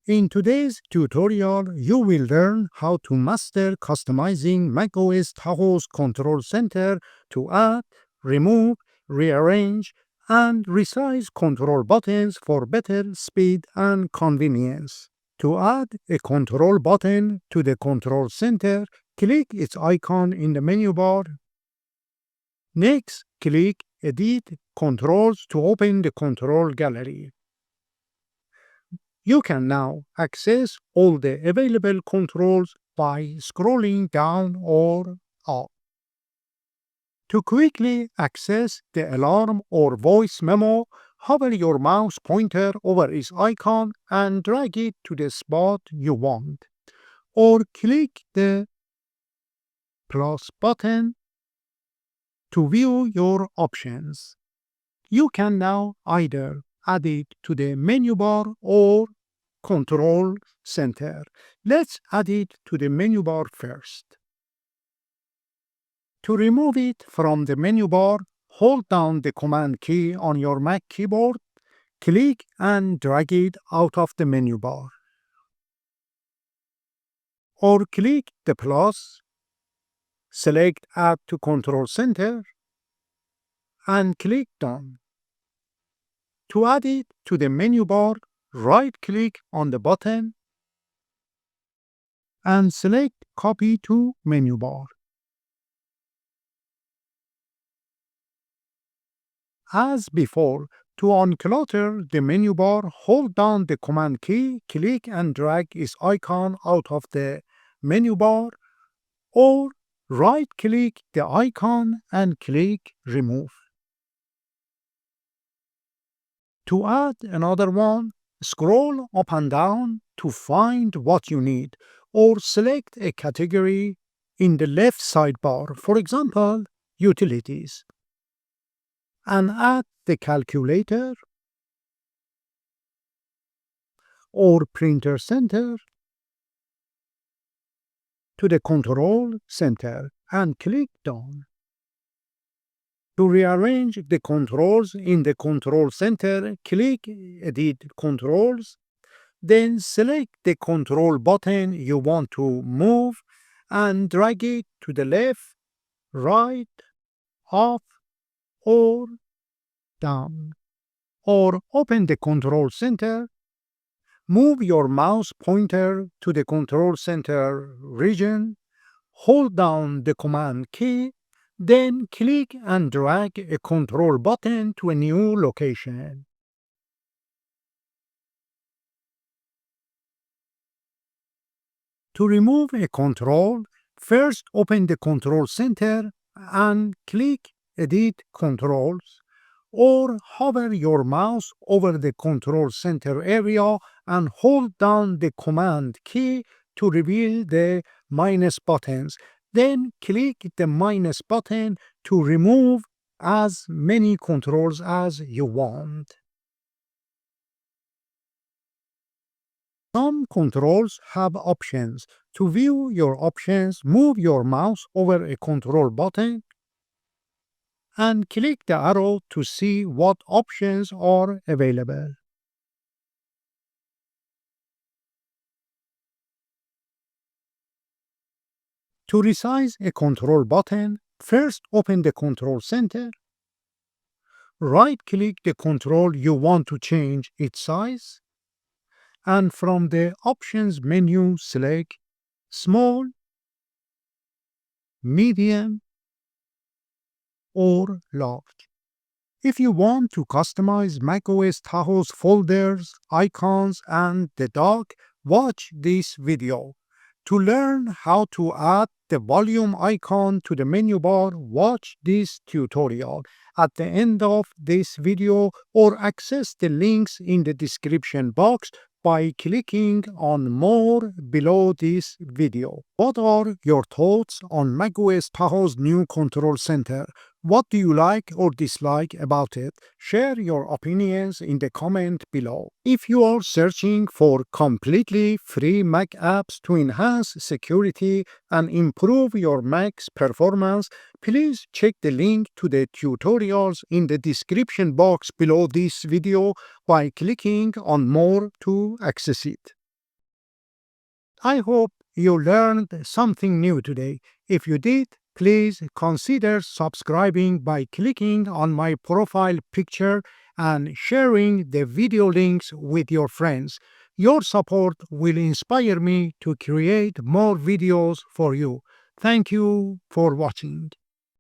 In today's tutorial, you will learn how to master customizing macOS Tahoe's control center to add, remove, rearrange, and resize control buttons for better speed and convenience. To add a control button to the control center, click its icon in the menu bar. Next, click Edit Controls to open the control gallery. You can now access all the available controls by scrolling down or up. To quickly access the alarm or voice memo, hover your mouse pointer over its icon and drag it to the spot you want, or click the plus button to view your options. You can now either add it to the menu bar or control center. Let's add it to the menu bar first. To remove it from the menu bar, hold down the Command key on your Mac keyboard, click and drag it out of the menu bar. Or click the plus, select Add to Control Center, and click Done. To add it to the menu bar, right-click on the button and select Copy to Menu Bar. As before, to unclutter the menu bar, hold down the Command key, click and drag its icon out of the menu bar, or right-click the icon and click Remove. To add another one, scroll up and down to find what you need, or select a category in the left sidebar, for example, Utilities, and add the calculator or printer center to the control center and click Done. To rearrange the controls in the control center, click Edit Controls, then select the control button you want to move and drag it to the left, right, up, or down. Or open the control center, move your mouse pointer to the control center region, hold down the Command key, then click and drag a control button to a new location. To remove a control, first open the control center and click Edit Controls, or hover your mouse over the control center area and hold down the Command key to reveal the minus buttons. Then click the minus button to remove as many controls as you want. Some controls have options. To view your options, move your mouse over a control button and click the arrow to see what options are available. To resize a control button, first open the control center, right-click the control you want to change its size, and from the Options menu select Small, Medium, or Large. If you want to customize macOS Tahoe's folders, icons, and the dock, watch this video. To learn how to add the volume icon to the menu bar, watch this tutorial at the end of this video or access the links in the description box by clicking on More below this video. What are your thoughts on macOS Tahoe's new control center? What do you like or dislike about it? Share your opinions in the comment below. If you are searching for completely free Mac apps to enhance security and improve your Mac's performance, please check the link to the tutorials in the description box below this video by clicking on More to access it. I hope you learned something new today. If you did, please consider subscribing by clicking on my profile picture and sharing the video links with your friends. Your support will inspire me to create more videos for you. Thank you for watching.